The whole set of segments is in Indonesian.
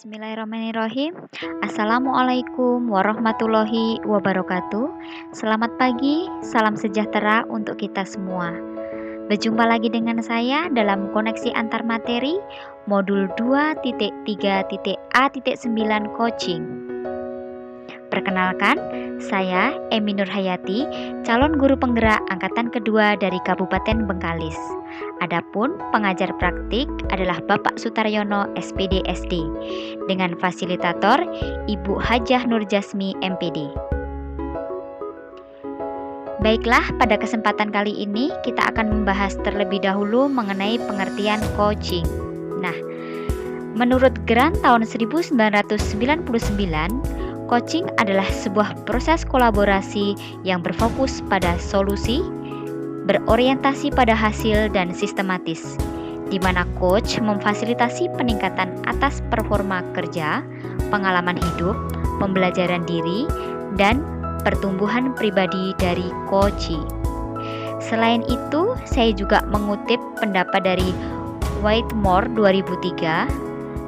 Bismillahirrahmanirrahim. Assalamualaikum warahmatullahi wabarakatuh. Selamat pagi, salam sejahtera untuk kita semua. Berjumpa lagi dengan saya dalam koneksi antar materi modul 2.3.A.9 coaching. Perkenalkan, saya Emi Nur Hayati, calon guru penggerak angkatan kedua dari Kabupaten Bengkalis. Adapun pengajar praktik adalah Bapak Sutaryono SPD SD dengan fasilitator Ibu Hajah Nur Jasmi MPD. Baiklah, pada kesempatan kali ini kita akan membahas terlebih dahulu mengenai pengertian coaching. Nah, menurut Grant tahun 1999, coaching adalah sebuah proses kolaborasi yang berfokus pada solusi, berorientasi pada hasil dan sistematis, di mana coach memfasilitasi peningkatan atas performa kerja, pengalaman hidup, pembelajaran diri, dan pertumbuhan pribadi dari coachee. Selain itu, saya juga mengutip pendapat dari Whitmore 2003.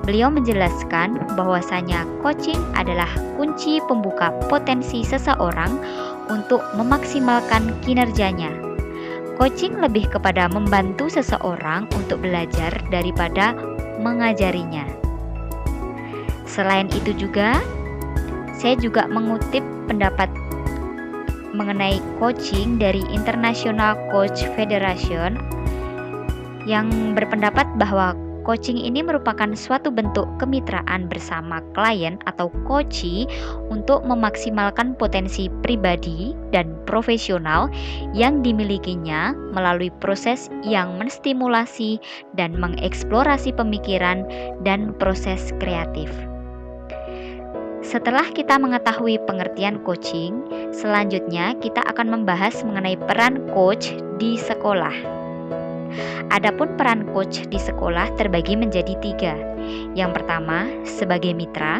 Beliau menjelaskan bahwasanya coaching adalah kunci pembuka potensi seseorang untuk memaksimalkan kinerjanya. Coaching lebih kepada membantu seseorang untuk belajar daripada mengajarinya. Selain itu juga, saya juga mengutip pendapat mengenai coaching dari International Coach Federation yang berpendapat bahwa coaching ini merupakan suatu bentuk kemitraan bersama klien atau coachee untuk memaksimalkan potensi pribadi dan profesional yang dimilikinya melalui proses yang menstimulasi dan mengeksplorasi pemikiran dan proses kreatif. Setelah kita mengetahui pengertian coaching, selanjutnya kita akan membahas mengenai peran coach di sekolah. Adapun peran coach di sekolah terbagi menjadi 3. Yang pertama, sebagai mitra.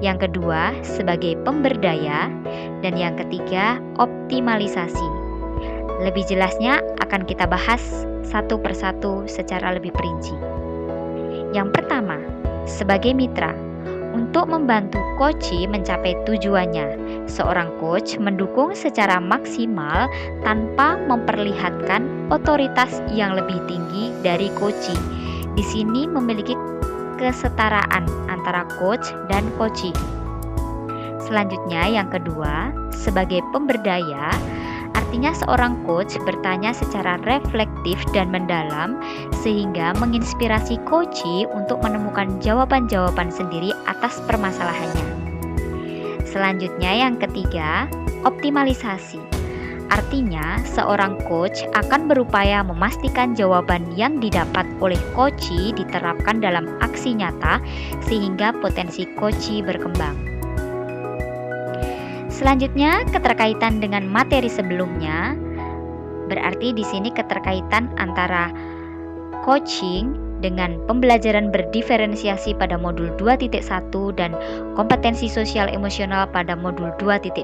Yang kedua, sebagai pemberdaya. Dan yang ketiga, optimalisasi. Lebih jelasnya akan kita bahas satu persatu secara lebih perinci. Yang pertama, sebagai mitra. Untuk membantu coachee mencapai tujuannya, seorang coach mendukung secara maksimal tanpa memperlihatkan otoritas yang lebih tinggi dari coachee. Di sini memiliki kesetaraan antara coach dan coachee. Selanjutnya yang kedua, sebagai pemberdaya, artinya seorang coach bertanya secara reflektif dan mendalam sehingga menginspirasi coachee untuk menemukan jawaban-jawaban sendiri atas permasalahannya. Selanjutnya yang ketiga, optimalisasi. Artinya, seorang coach akan berupaya memastikan jawaban yang didapat oleh coachee diterapkan dalam aksi nyata sehingga potensi coachee berkembang. Selanjutnya, keterkaitan dengan materi sebelumnya, berarti di sini keterkaitan antara coaching dengan pembelajaran berdiferensiasi pada modul 2.1 dan kompetensi sosial emosional pada modul 2.2.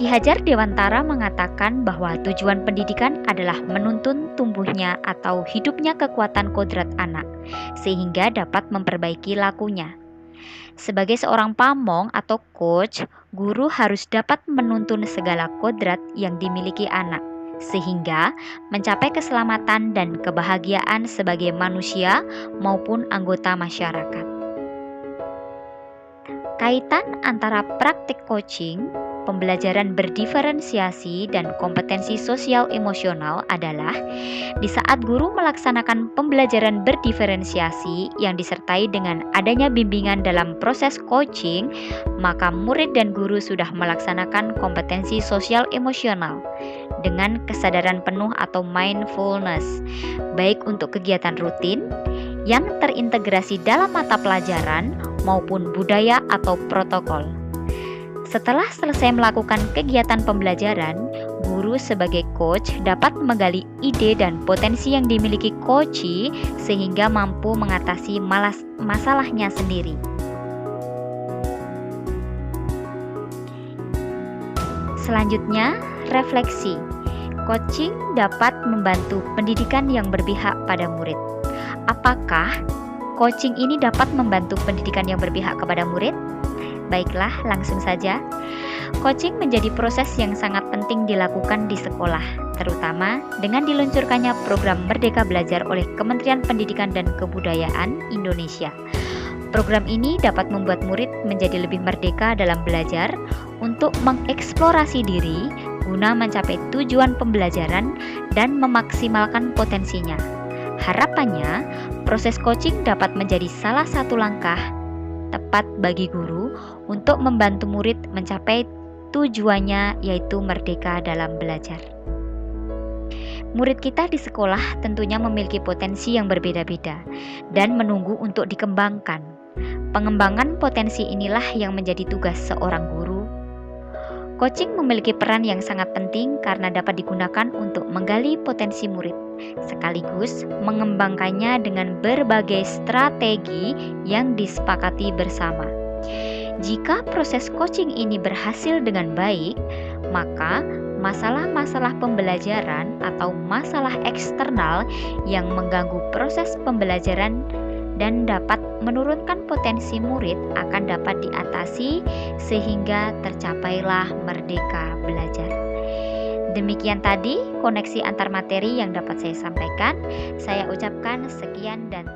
Ki Hajar Dewantara mengatakan bahwa tujuan pendidikan adalah menuntun tumbuhnya atau hidupnya kekuatan kodrat anak, sehingga dapat memperbaiki lakunya. Sebagai seorang pamong atau coach, guru harus dapat menuntun segala kodrat yang dimiliki anak, sehingga mencapai keselamatan dan kebahagiaan sebagai manusia maupun anggota masyarakat. Kaitan antara praktik coaching, pembelajaran berdiferensiasi, dan kompetensi sosial emosional adalah di saat guru melaksanakan pembelajaran berdiferensiasi yang disertai dengan adanya bimbingan dalam proses coaching, maka murid dan guru sudah melaksanakan kompetensi sosial emosional dengan kesadaran penuh atau mindfulness, baik untuk kegiatan rutin yang terintegrasi dalam mata pelajaran maupun budaya atau protokol. Setelah selesai melakukan kegiatan pembelajaran, guru sebagai coach dapat menggali ide dan potensi yang dimiliki coachee sehingga mampu mengatasi masalahnya sendiri. Selanjutnya, refleksi. Coaching dapat membantu pendidikan yang berpihak pada murid. Apakah coaching ini dapat membantu pendidikan yang berpihak kepada murid? Baiklah, langsung saja. Coaching menjadi proses yang sangat penting dilakukan di sekolah, terutama dengan diluncurkannya program Merdeka Belajar oleh Kementerian Pendidikan dan Kebudayaan Indonesia. Program ini dapat membuat murid menjadi lebih merdeka dalam belajar untuk mengeksplorasi diri guna mencapai tujuan pembelajaran dan memaksimalkan potensinya. Harapannya, proses coaching dapat menjadi salah satu langkah tepat bagi guru untuk membantu murid mencapai tujuannya, yaitu merdeka dalam belajar. Murid kita di sekolah tentunya memiliki potensi yang berbeda-beda dan menunggu untuk dikembangkan. Pengembangan potensi inilah yang menjadi tugas seorang guru. Coaching memiliki peran yang sangat penting karena dapat digunakan untuk menggali potensi murid, sekaligus mengembangkannya dengan berbagai strategi yang disepakati bersama. Jika proses coaching ini berhasil dengan baik, maka masalah-masalah pembelajaran atau masalah eksternal yang mengganggu proses pembelajaran dan dapat menurunkan potensi murid akan dapat diatasi sehingga tercapailah merdeka belajar. Demikian tadi koneksi antar materi yang dapat saya sampaikan. Saya ucapkan sekian dan